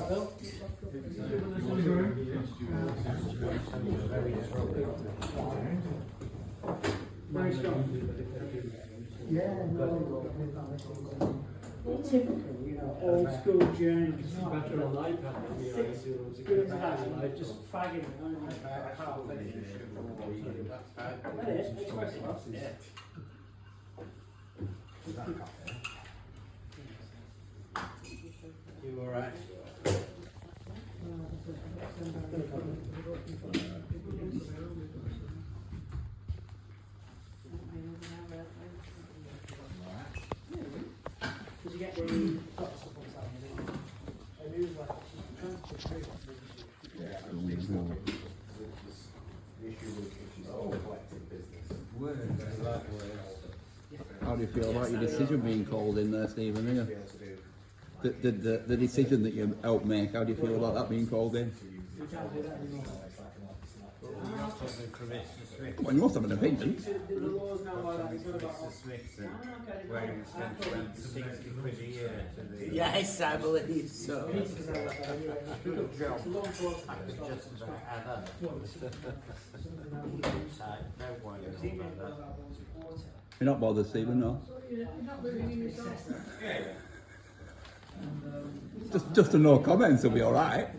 Old school journals. Better on iPad than the iPad. Just fagging. You alright? Did you get the How do you feel about your decision being called in there, Stephen? Yeah. The decision that you helped make, how do you feel about that being called in? Well, you must have an opinion. Yes, I believe so. You're not bothered, Stephen, no? Just a no comments will be alright.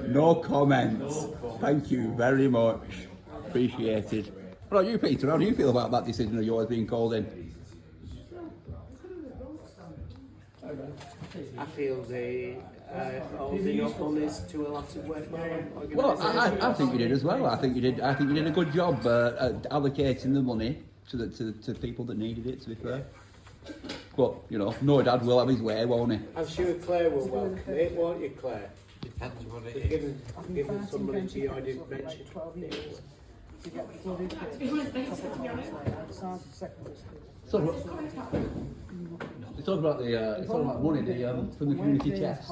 No comments. Thank you very much. Appreciated. What about you, Peter? How do you feel about that decision of yours being called in? I feel the holding up on this to a lot of worthwhile organisations. Well, I think you did as well. I think you did a good job allocating the money to people that needed it, to be fair. But, you know, no dad will have his way, won't he? I'm sure Claire will welcome it, won't you, Claire? Depends what it is. Given some money to you, I did mention 12 years. So, it's all about the money from the community chest.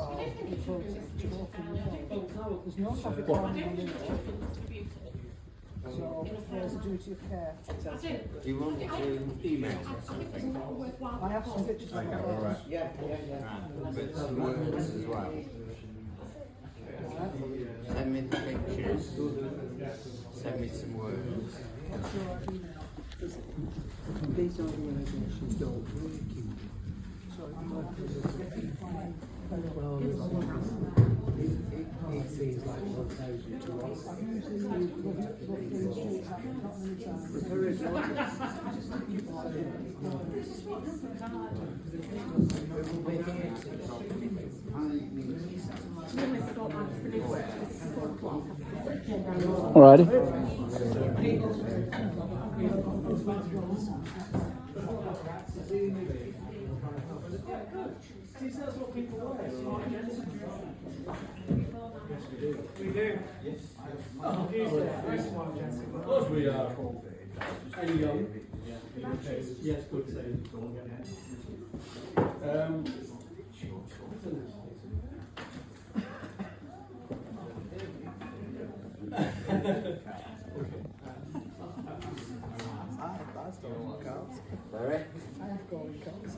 So there's a duty of care. Do you want to email or something? I have some pictures of it. Yeah. With some words as well. Send me the pictures. Send me some words. These organisations don't work in. It seems like 1,000 to us. Alrighty. We do. Yes. Of course we are. Are you young? Yes, good to say. I still want cards. Sorry? I have golden cards.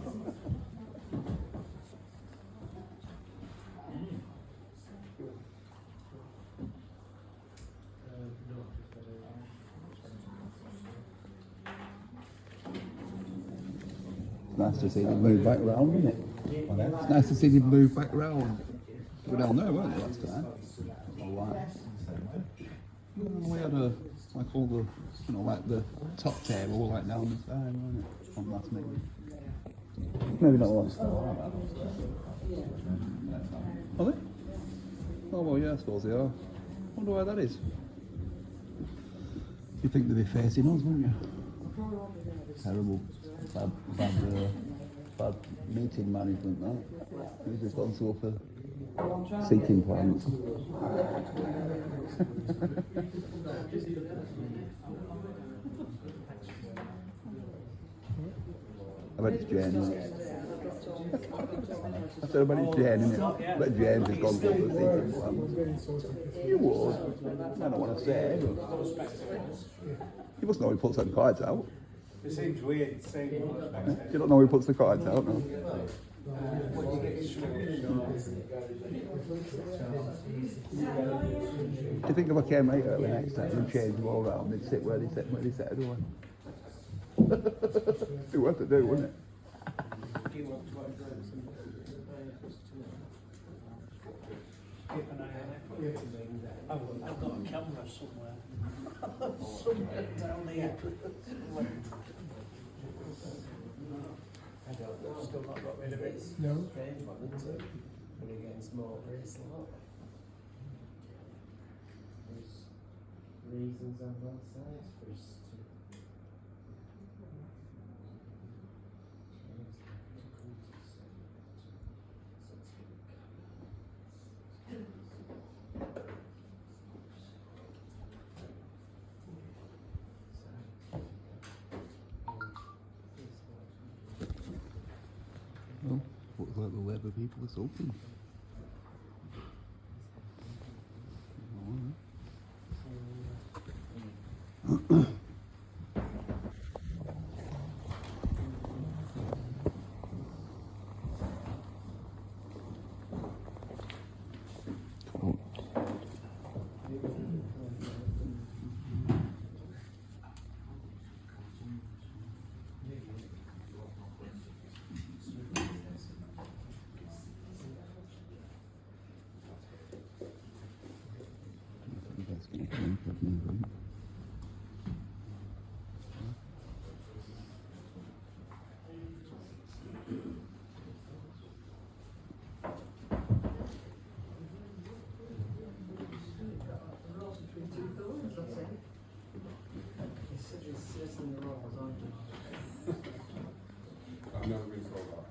Nice to see them move back round, isn't it? It's nice to see them move back round. We were down there, weren't we, last time? Alright. We had like all the, like the top table, like down the side, wasn't it? From last meeting. Maybe not last time. Are they? Oh well, yeah, I suppose they are. Wonder why that is. You'd think they'd be facing us, wouldn't you? Terrible. Bad meeting management, that. Who's responsible for seating plans? I bet it's Jane. I said, I bet it's Jane, isn't it? I bet James has gone through the seating plans. You would. I don't want to say, but you must know he puts them cards out. It seems weird saying You don't know who puts the cards out, no? Do you think if I came right early next time and changed them all round, they'd sit where they sit anyway? It'd be worth to do, wouldn't it? Do you want to address some keep an eye on it? I've got a camera somewhere. Somewhere down here. I don't know. Still not got rid of it. No. Strange one, isn't it? When he gets more race lot. There's reasons on both sides for us to. Well, looks like the Labour people are sulking. I've never been told that.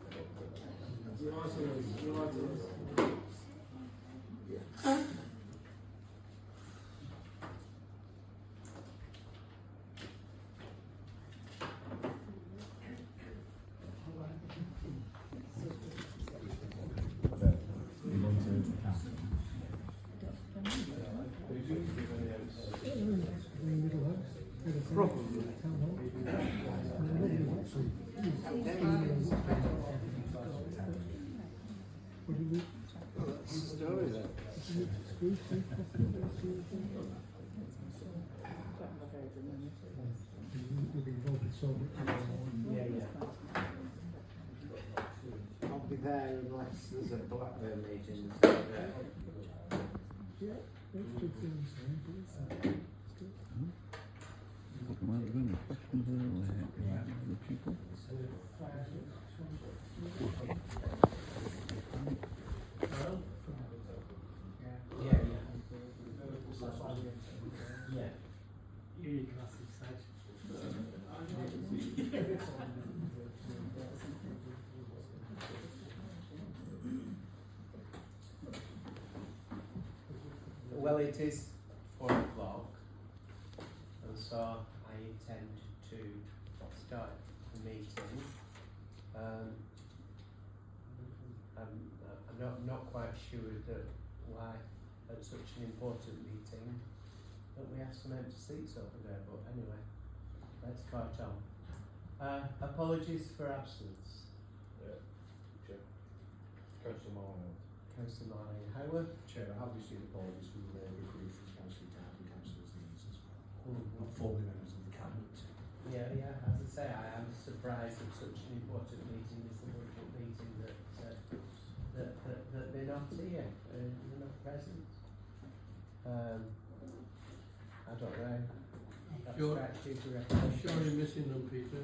I'll be there unless there's a Blackburn meeting. Well, are there any questions earlier? The people? Yeah. Your classic site. Well, it is 4 o'clock, and so I intend to start the meeting. I'm not quite sure that why at such an important meeting that we have some empty seats over there, but anyway, let's cart on. Apologies for absence. Councillor Marlowe. Councillor Marley Howard. Chair, I have received apologies from the Labour group from Councillor Dad and Councillor Deans as well. Mhm. Not formally members of the cabinet. Yeah, as I say, I am surprised at such an important meeting as the budget meeting that they're not here, they're not present. I don't know. That's Sure. scratched due to I'm reputation. sure you're missing them, Peter.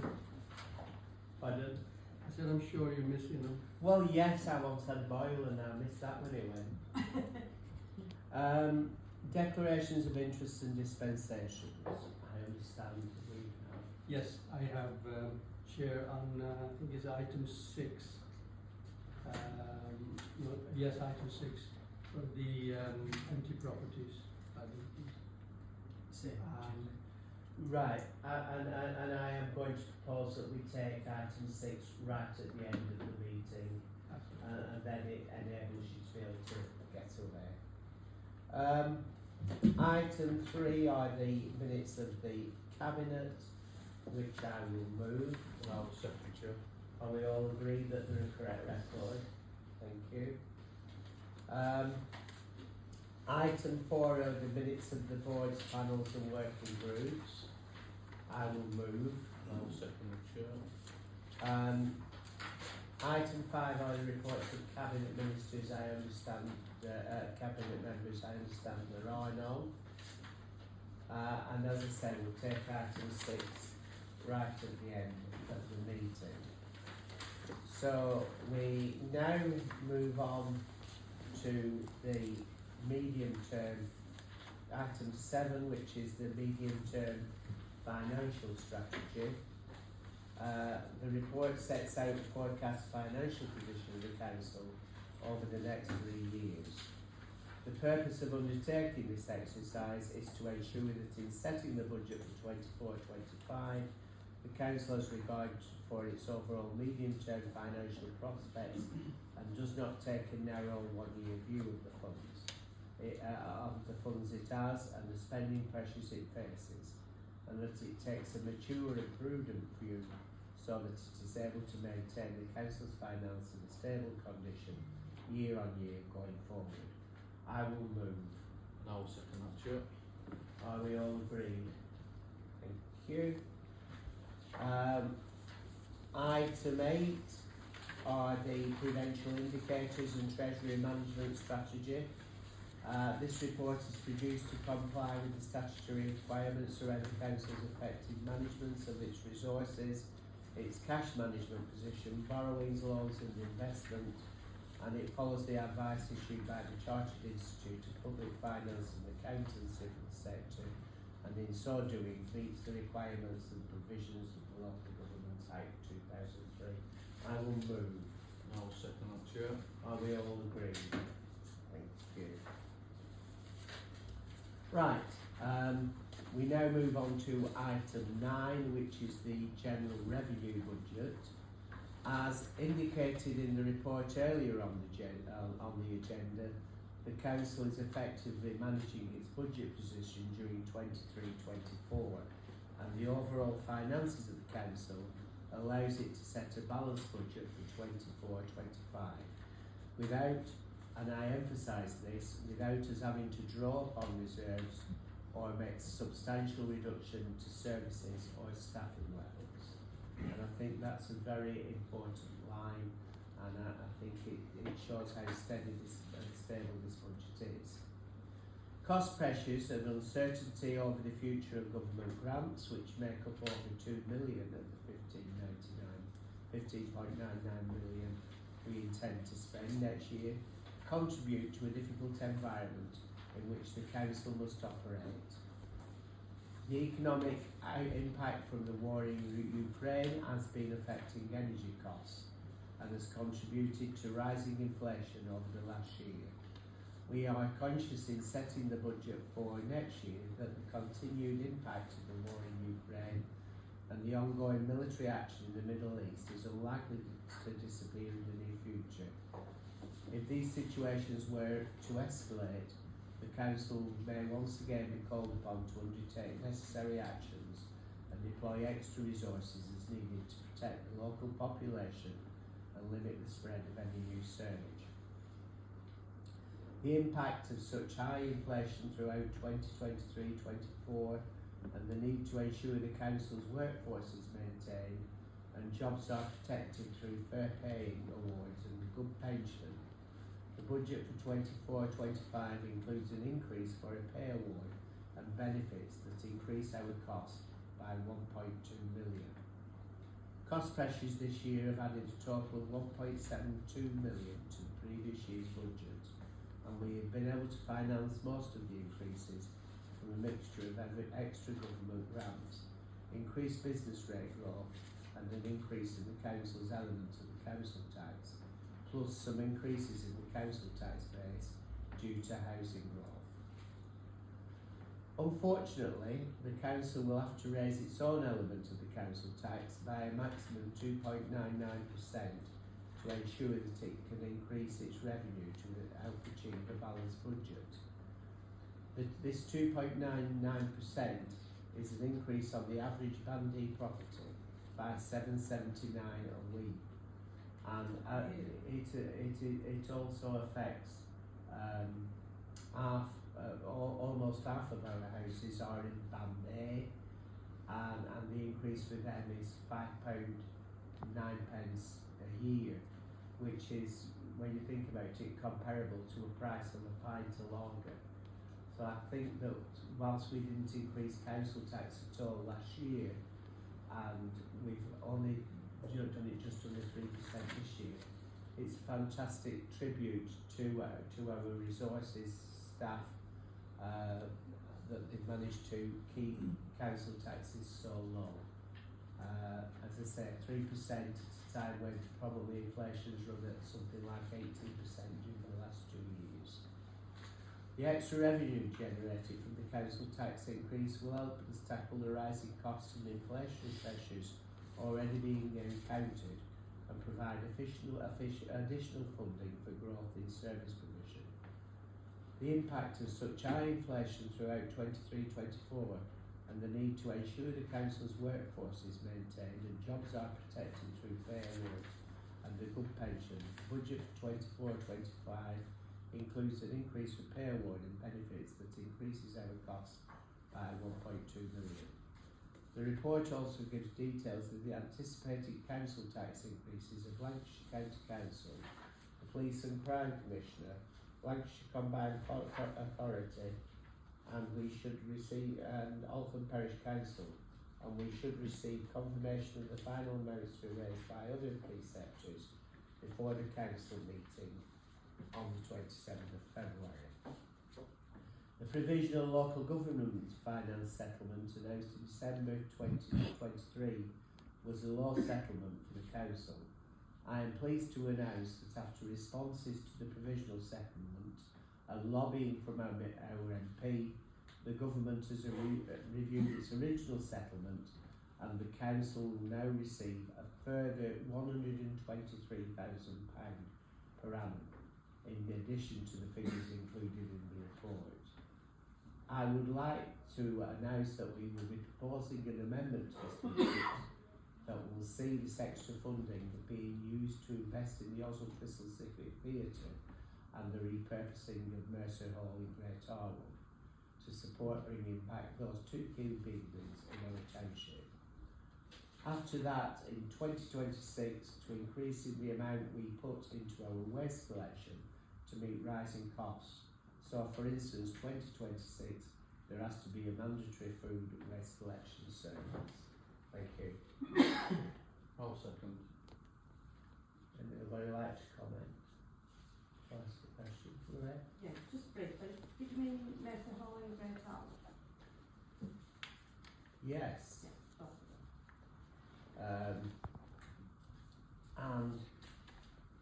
Pardon? I said I'm sure you're missing them. Well, yes, I once had Boyle and I missed that when it went. Declarations of interest and dispensations. I understand we have. Yes, I have Chair on I think it's item 6. Yes, item 6 for the empty properties. Right, and I am going to propose that we take item 6 right at the end of the meeting, and then it enables you to be able to get away. Item 3 are the minutes of the Cabinet, which I will move. Well, Secretary, are we all agreed that they're a correct record? Thank you. Item 4 are the minutes of the boards, panels and working groups. I will move. I'll second the chair. Item 5 are the reports of cabinet ministers. I understand, cabinet members, I understand there are none. And as I said, we'll take item 6 right at the end of the meeting. So we now move on to the medium term, item 7, which is the medium term financial strategy. The report sets out the forecast financial position of the council over the next 3 years. The purpose of undertaking this exercise is to ensure that in setting the budget for 24-25, the council has regard for its overall medium-term financial prospects and does not take a narrow one-year view of the funds it has and the spending pressures it faces, and that it takes a mature and prudent view so that it is able to maintain the council's finance in a stable condition year on year going forward. I will move. And I'll second that chair. Are we all agreed? Thank you. Item 8 are the prudential indicators and treasury management strategy. This report is produced to comply with the statutory requirements around the council's effective management of its resources, its cash management position, borrowings, loans and investment, and it follows the advice issued by the Chartered Institute of Public Finance and Accountancy for the sector, and in so doing meets the requirements and provisions of the Local Government Act 2003. I will move. And I'll second that chair. Are we all agreed? Thank you. Right, we now move on to item 9, which is the general revenue budget. As indicated in the report earlier on the agenda, the council is effectively managing its budget position during 23-24, and the overall finances of the council allows it to set a balanced budget for 24-25 without, and I emphasise this, without us having to draw upon reserves or make substantial reduction to services or staffing levels. And I think that's a very important line, and I think it shows how steady this and stable this budget is. Cost pressures and uncertainty over the future of government grants, which make up over 2 million of the 15.99 million we intend to spend next year, contribute to a difficult environment in which the council must operate. The economic impact from the war in Ukraine has been affecting energy costs and has contributed to rising inflation over the last year. We are conscious in setting the budget for next year that the continued impact of the war in Ukraine and the ongoing military action in the Middle East is unlikely to disappear in the near future. If these situations were to escalate, the council may once again be called upon to undertake necessary actions and deploy extra resources as needed to protect the local population and limit the spread of any new surge. The impact of such high inflation throughout 2023-24 and the need to ensure the council's workforce is maintained and jobs are protected through fair pay awards and good pension. The budget for 24-25 includes an increase for a pay award and benefits that increase our cost by 1.2 million. Cost pressures this year have added a total of 1.72 million to the previous year's budget, and we have been able to finance most of the increases from a mixture of extra government grants, increased business rate growth, and an increase in the council's element of the council tax, plus some increases in the council tax base due to housing growth. Unfortunately, the council will have to raise its own element of the council tax by a maximum 2.99% to ensure that it can increase its revenue to help achieve a balanced budget. This 2.99% is an increase on the average Band E property by $7.79 a week, and it also affects almost half of our houses are in Band A, and the increase for them is £5.09 a year, which is, when you think about it, comparable to a price of a pint of lager. So I think that whilst we didn't increase council tax at all last year, and we've only done it just under 3% this year, it's a fantastic tribute to our resources staff that they've managed to keep council taxes so low. As I say, 3% at a time when probably inflation's run at something like 18% during the last 2 years. The extra revenue generated from the council tax increase will help us tackle the rising costs and inflationary pressures already being encountered and provide additional funding for growth in service provision. The impact of such high inflation throughout 23-24 and the need to ensure the council's workforce is maintained and jobs are protected through fair awards and a good pension. The budget for 24-25 includes an increase for pay award and benefits that increases our costs by 1.2 million. The report also gives details of the anticipated council tax increases of Lancashire County Council, the Police and Crime Commissioner, Lancashire Combined Authority, and we should receive, and Altham Parish Council, and we should receive confirmation of the final amounts to be raised by other preceptors before the council meeting on the 27th of February. The Provisional Local Government Finance Settlement announced in December 2023 was a low settlement for the council. I am pleased to announce that after responses to the provisional settlement and lobbying from our MP, the government has reviewed its original settlement, and the council will now receive a further £123,000 per annum, in addition to the figures included in the report. I would like to announce that we will be proposing an amendment to this budget that will see this extra funding being used to invest in the Oswald Thistle Civic Theatre and the repurposing of Mercer Hall in Great Harwood to support bringing back those two key buildings in our township. After that, in 2026, to increase in the amount we put into our waste collection to meet rising costs. So, for instance, 2026, there has to be a mandatory food waste collection service. Thank you. I'll second. Anybody like to comment? Ask a question. Lorraine? Yeah, just briefly. Did you mean Mercer Hall in Great Harwood? Yes. Yeah, both of them. And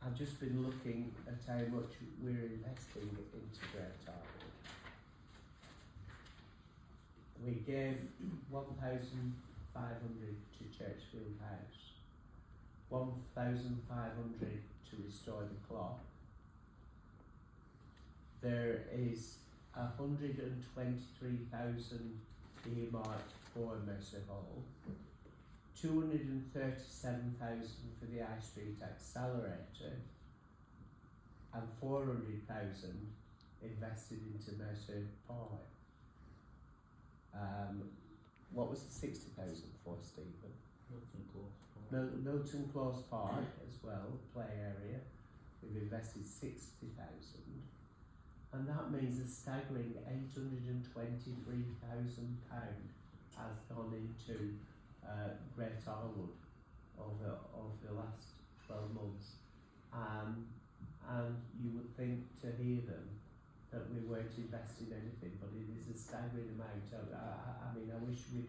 I've just been looking at how much we're investing into Great Harwood. We gave 1,500 to Churchfield House, 1,500 to restore the clock. There is 123,000 earmarked for Mercer Hall, 237,000 for the High Street Accelerator, and 400,000 invested into Mercer Park. What was the 60,000 for, Stephen? Milton Close Park as well, play area. We've invested 60,000, and that means a staggering £823,000 has gone into Great Harwood over the last 12 months. And you would think to hear them that we weren't investing anything, but it is a staggering amount. I mean, I wish we'd,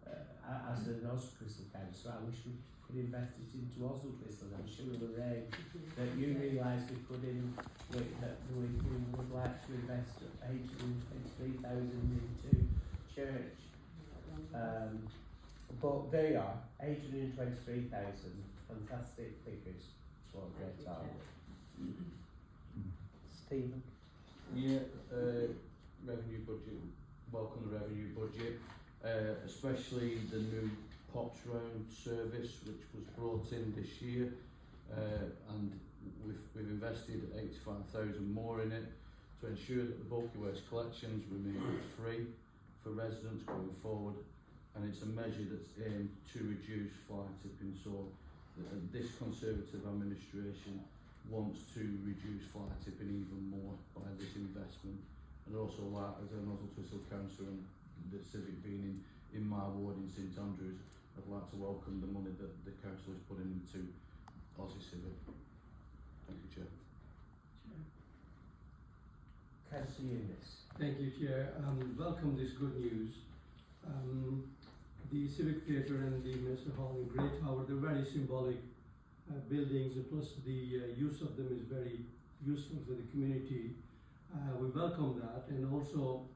as an Oswald Thistle Council, I wish we could invest it into Oswald Thistle. I'm sure, Lorraine, that you realise we could that we would like to invest 823,000 into church. But they are 823,000, fantastic figures for Great Harwood. Stephen? Yeah, revenue budget, welcome the revenue budget, especially the new Pops Round service which was brought in this year, and we've invested 85,000 more in it. to ensure that the bulky waste collections remain free for residents going forward, and it's a measure that's aimed to reduce fly tipping. So this Conservative administration wants to reduce fly tipping even more by this investment. And also, like, as an Oswald Twistle councillor and the Civic being in my ward in St Andrews, I'd like to welcome the money that the council is putting into Aussie Civic. Thank you, Chair. Councillor Eunice. Thank you, Chair. Welcome this good news. The Civic Theatre and the Minister Hall in Great Tower, they're very symbolic buildings, and plus the use of them is very useful for the community. We welcome that, and also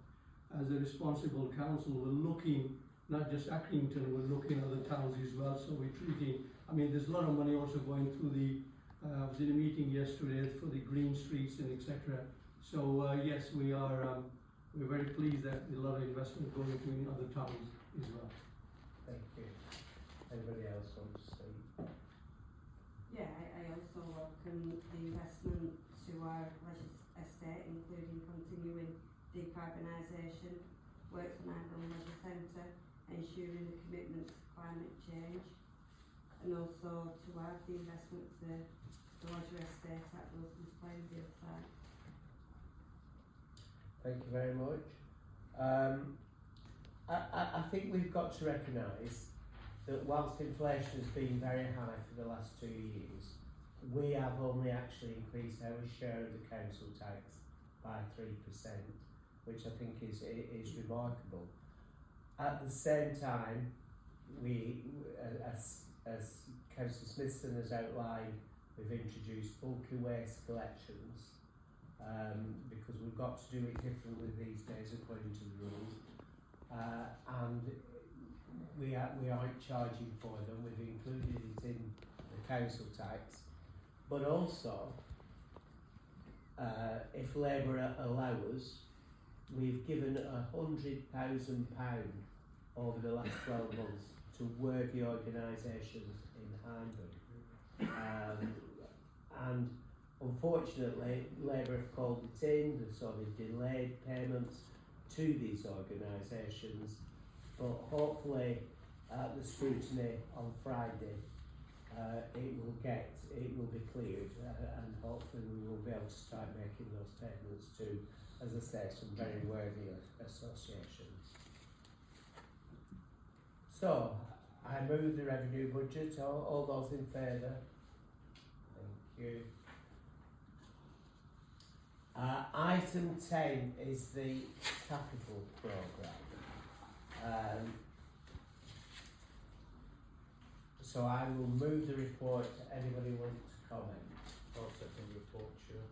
as a responsible council, we're looking, not just Accrington, we're looking at other towns as well, so we're treating, I mean, there's a lot of money also going through the, I was in a meeting yesterday for the green streets and etc. So yes, we are, we're very pleased that a lot of investment going into other towns as well. Thank you. Anybody else want to say? Yeah, I also welcome the investment to our leisure estate, including continuing decarbonisation, works on Ireland Leisure Centre, ensuring the commitment to climate change, and also to add the investment to the leisure estate at Wilson's Plainfield site. Thank you very much. I think we've got to recognise that whilst inflation has been very high for the last 2 years, we have only actually increased our share of the council tax by 3%, which I think is remarkable. At the same time, we, as Councillor Smithson has outlined, we've introduced bulky waste collections because we've got to do it differently these days according to the rules, and we aren't charging for them. We've included it in the council tax, but also if Labour allow us, we've given £100,000 over the last 12 months to worthy organisations in Hindburn. And unfortunately, Labour have called it in, so they've delayed payments to these organisations, but hopefully the scrutiny on Friday it will be cleared, and hopefully we will be able to start making those payments to, as I say, some very worthy associations. So, I move the revenue budget. All those in favour? Thank you. Item 10 is the capital programme. So I will move the report. Anybody want to comment? I'll second the report, Chair.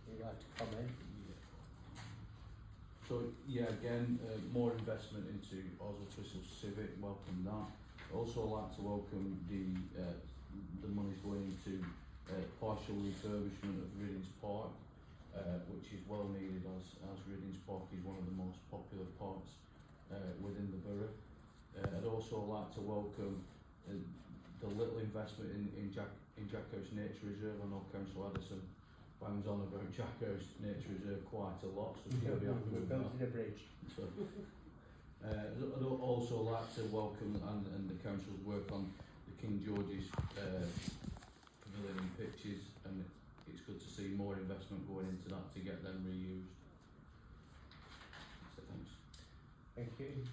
Would you like to comment? So yeah, again, more investment into Oswald Twistle Civic, welcome that. Also like to welcome the monies going into partial refurbishment of Riddings Park, which is well needed as Riddings Park is one of the most popular parks within the borough. I'd also like to welcome the little investment in Jacko's Nature Reserve. I know Councillor Addison bangs on about Jacko's Nature Reserve quite a lot, so she'll be happy with that. Building a bridge. So, I'd also like to welcome and the council's work on the King George's pavilion and pitches, and it's good to see more investment going into that to get them reused. So thanks. Thank you.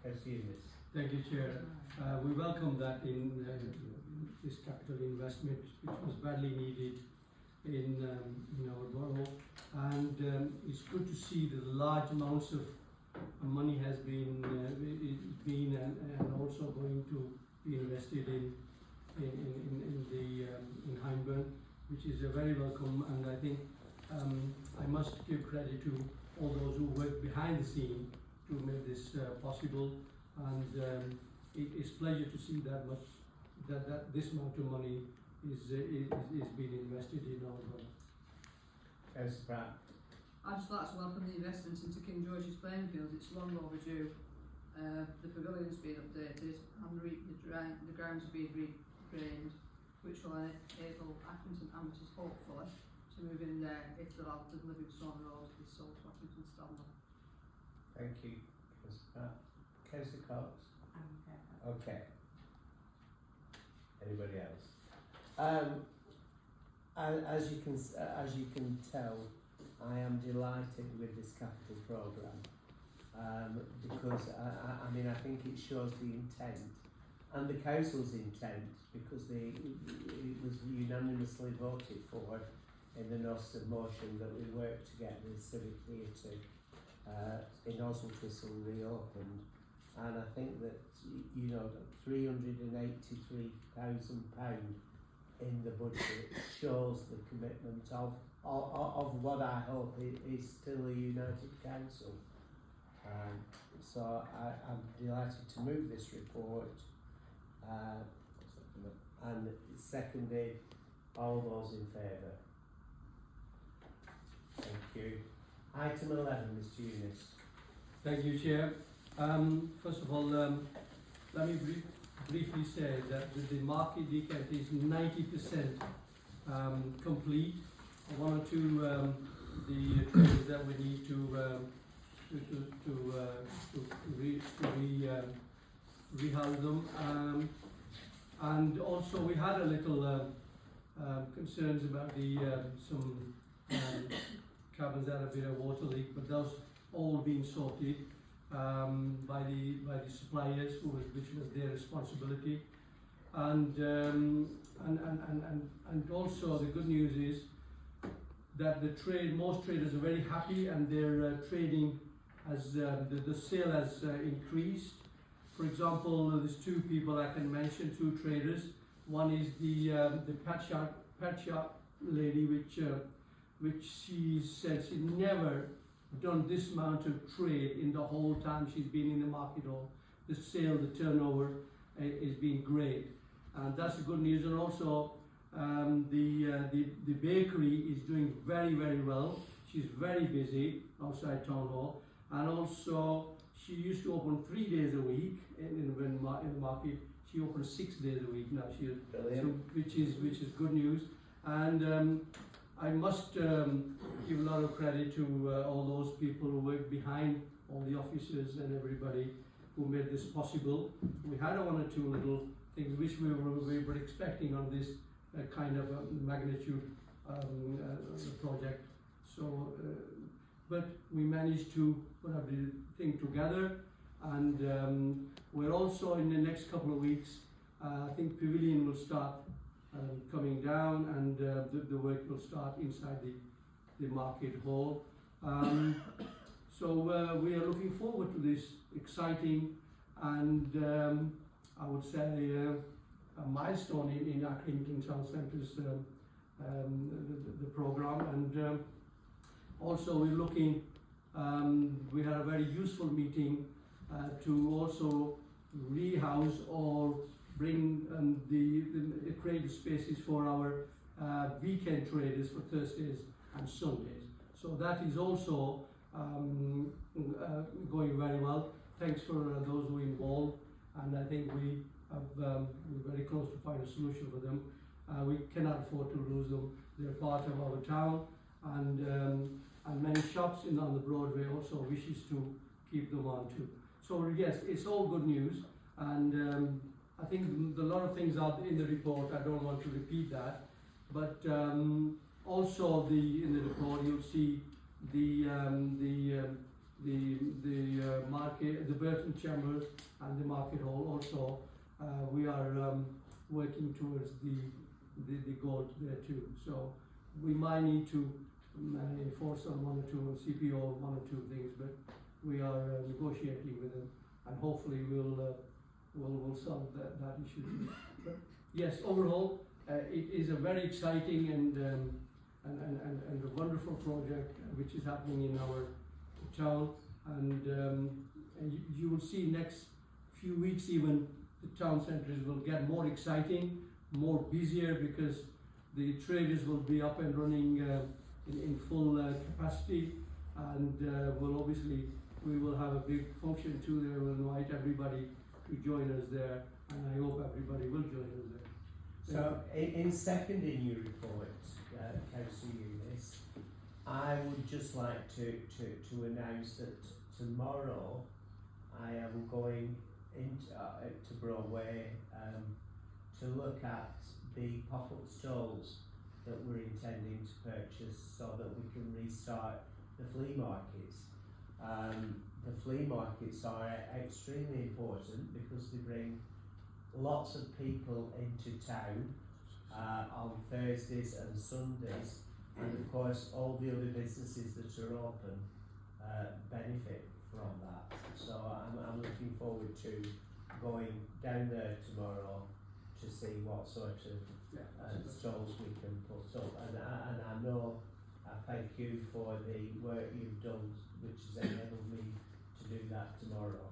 Councillor Eunice. Thank you, Chair. We welcome that in this capital investment, which was badly needed in our borough, and it's good to see that large amounts of money has been and also going to be invested in Hindburn, which is a very welcome. And I think I must give credit to all those who worked behind the scene to make this possible. And it is pleasure to see that much that this amount of money is being invested in our borough. Councillor Pratt. I'd just like to welcome the investment into King George's Plainfield. It's long overdue. The pavilion's been updated and the grounds have been redrained, which will enable Accrington amateurs hopefully to move in there if the land of Livingstone Road is sold to Accrington Stanley. Thank you, Councillor Cox. Okay. Anybody else? As you can tell, I am delighted with this capital programme because I mean I think it shows the intent and the council's intent because it was unanimously voted for in the notice of motion that we work to get the Civic Theatre in Oswald Thistle reopened, and I think that £383,000 in the budget shows the commitment of what I hope is still a united council. So I'm delighted to move this report and seconded. All those in favour? Thank you. Item 11, Mr. Eunice. Thank you, Chair. First of all, let me briefly say that the market decant is 90% complete. One or two the trades that we need to rehouse them, and also we had a little concerns about the some cabins that had a bit of water leak, but those all been sorted by the suppliers, which was their responsibility, and also the good news is that most traders are very happy, and their trading has the sale has increased. For example, there's two people I can mention, two traders. One is the pet shop lady, which she said she never done this amount of trade in the whole time she's been in the market hall. The sale, the turnover has been great, and that's the good news. And also the bakery is doing very, very well. She's very busy outside town hall, and also she used to open 3 days a week in the market. She opens 6 days a week now. Which is good news. And I must give a lot of credit to all those people who work behind, all the officers and everybody who made this possible. We had one or two little things which we were expecting on this kind of magnitude project. So, but we managed to put everything together, and we're also in the next couple of weeks, I think Pavilion will start coming down, and the work will start inside the market hall. So we are looking forward to this exciting and I would say a milestone in Accrington Town Centre's the programme, and also we're looking. We had a very useful meeting to also rehouse or bring the creative spaces for our weekend traders for Thursdays and Sundays. So that is also going very well. Thanks for those who are involved, and I think we're very close to find a solution for them. We cannot afford to lose them. They're part of our town, and many shops on the Broadway also wishes to keep them on too. So yes, it's all good news, and I think a lot of things are in the report. I don't want to repeat that, but also in the report you'll see the market, the Burton Chamber and the Market Hall. Also, we are working towards the goal there too. So we might need to enforce on one or two CPO, one or two things, but we are negotiating with them, and hopefully we'll solve that issue. But yes, overall, it is a very exciting and a wonderful project which is happening in our town, and you will see next few weeks even the town centres will get more exciting, more busier, because the traders will be up and running in full capacity, and we will have a big function too there. We'll invite everybody to join us there, and I hope everybody will join us there. So in seconding your report, Councillor Eunice. I would just like to announce that tomorrow I am going to Broadway to look at the pop-up stalls that we're intending to purchase so that we can restart the flea markets. The flea markets are extremely important because they bring lots of people into town on Thursdays and Sundays, and of course all the other businesses that are open benefit from that. So I'm looking forward to going down there tomorrow to see what sort of stalls we can put up, and I know I thank you for the work you've done, which has enabled me to do that tomorrow.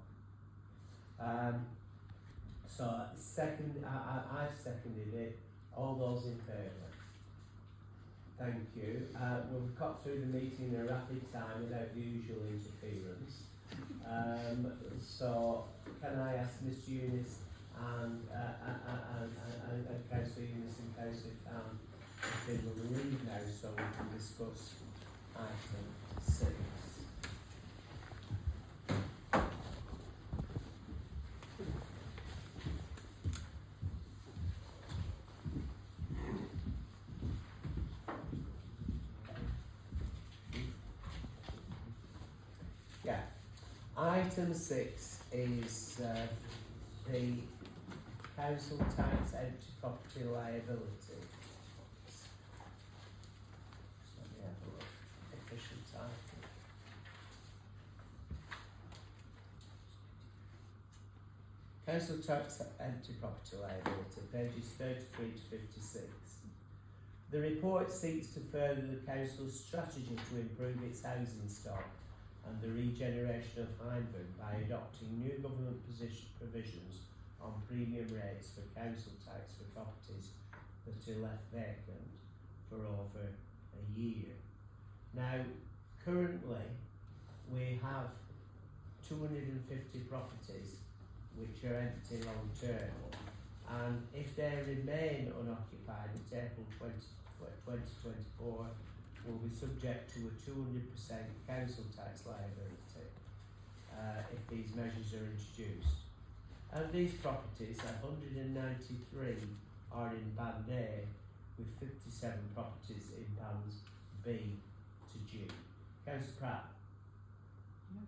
So second, I've seconded it. All those in favour? Thank you. We've got through the meeting in a rapid time without the usual interference. So can I ask Mr. Eunice and Councillor Eunice and Councillor Khan if they will leave now so we can discuss item 6. Yeah. Item 6 is the council tax empty property liability. Let me have a look. Official title. Council tax empty property liability, pages 33 to 56. The report seeks to further the council's strategy to improve its housing stock and the regeneration of Hindburn by adopting new government provisions on premium rates for council tax for properties that are left vacant for over a year. Now, currently, we have 250 properties which are empty long term, and if they remain unoccupied at April 2024, will be subject to a 200% council tax liability if these measures are introduced. And these properties, 193 are in Band A, with 57 properties in Bands B to G. Councillor Pratt? No.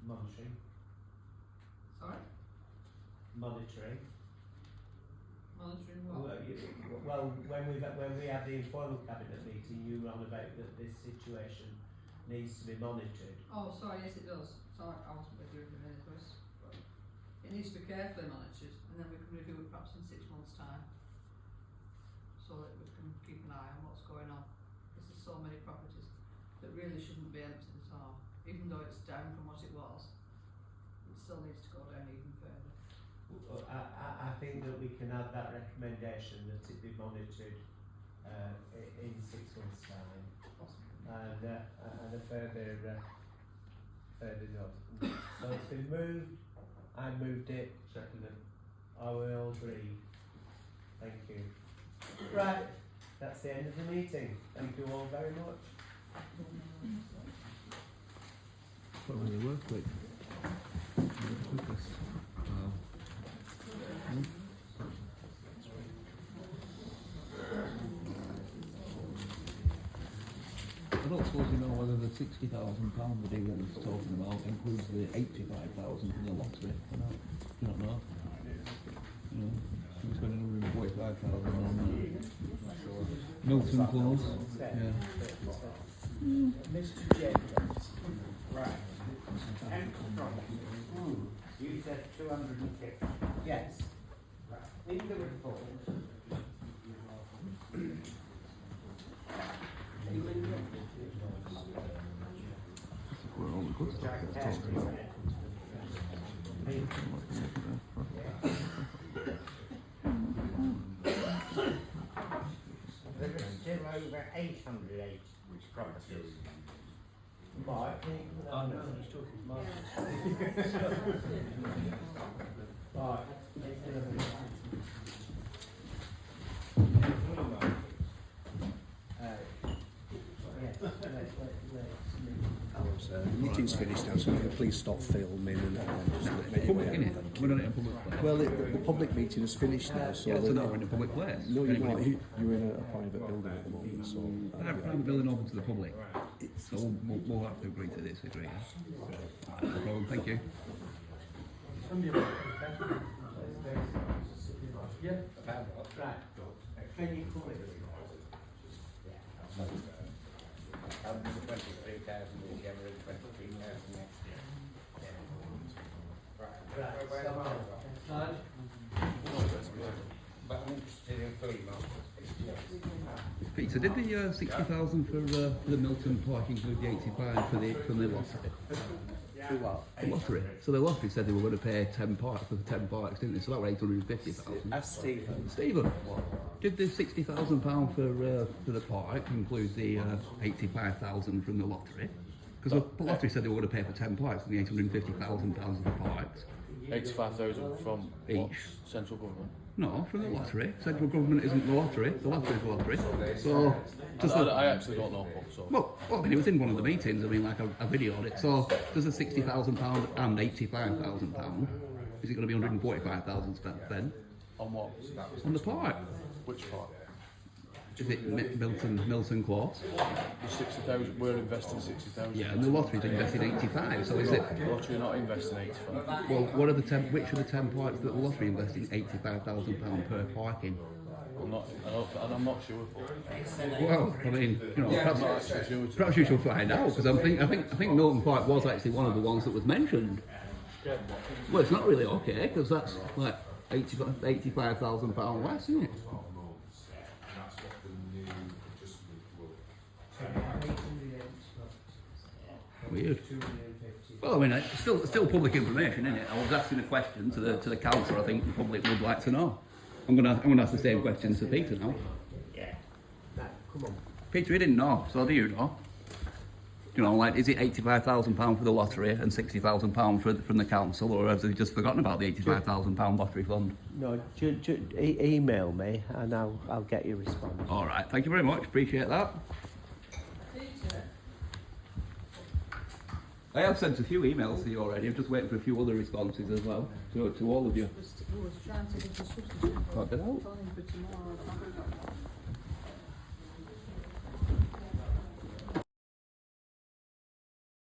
Monitoring? Sorry? Monitoring. Monitoring what? Well, when we had the informal cabinet meeting, you were on about that this situation needs to be monitored. Oh, sorry, yes it does. Sorry, I wasn't with you in a minute, Chris. But it needs to be carefully monitored, and then we can review it perhaps in 6 months' time, so that we can keep an eye on what's going on. Because there's so many properties that really shouldn't be empty at all. Even though it's down from what it was, it still needs to go down even further. I think that we can add that recommendation that it be monitored in 6 months' time, and a further note. So it's been moved. I moved it. Seconded. I will agree. Thank you. Right, that's the end of the meeting. Thank you all very much. Well, when you work quick. Quickest. I don't suppose you know whether the £60,000 the deal that he's talking about includes the 85,000 from the lottery. You don't know. You know, he was spending 145,000 on Milton Close. Yeah. Mr. Jacobs. Right. You said 250. Yes. In the report, Where all the good stuff is talking about. there are still over 800 properties. Mark? Oh no, he's talking Mark. Mark. The meeting's finished now, so can you please stop filming and just let me Public, innit? We're not in a public place. Well, the public meeting is finished now, so... Yeah, so now we're in a public place. No, you're Anybody- not. You're in a private building at the moment, so... I have a private building open to the public. So we'll have to agree to disagree. Yeah? No problem, thank you. Peter, did the 60,000 for the Milton Park include the 85 from the lottery? The lottery. So the lottery said they were going to pay 10 parks for 10 parks, didn't they? So that was 850,000. Ask Stephen. Stephen, did the £60,000 for the park include the 85,000 from the lottery? Because the lottery said they were going to pay for 10 parks and the £850,000 of the parks. 85,000 from Each. what? Central government. No, from the lottery. Central government isn't the lottery. The lottery is the lottery. So, does the, I actually don't know. So. well, I mean, it was in one of the meetings. I mean, like I videoed it. So, does the £60,000 and £85,000? Is it going to be 145,000 spent then On what? on the park? Which part? Is it Milton Close? The 60,000. We're investing 60,000. Yeah, and the lottery's invested 85. So is it? The lottery not investing 85. Well, what are the 10? Which of the 10 parks that the lottery investing £85,000 per parking? I'm not sure. Well, I mean, you know, perhaps you should find out because I think Milton Park was actually one of the ones that was mentioned. Well, it's not really okay because that's like £85,000 less, isn't it? Weird. Well, I mean, it's still public information, isn't it? I was asking a question to the councillor. I think the public would like to know. I'm gonna ask the same question to Peter now. Yeah. Come on. Peter, he didn't know, so do you know? You know, like, is it £85,000 for the lottery and £60,000 from the council, or have they just forgotten about the £85,000 lottery fund? No, email me and I'll get your response. All right, thank you very much. Appreciate that. Peter, I have sent a few emails to you already. I'm just waiting for a few other responses as well to all of you. was trying to get a substitute for Got it out. phone for tomorrow.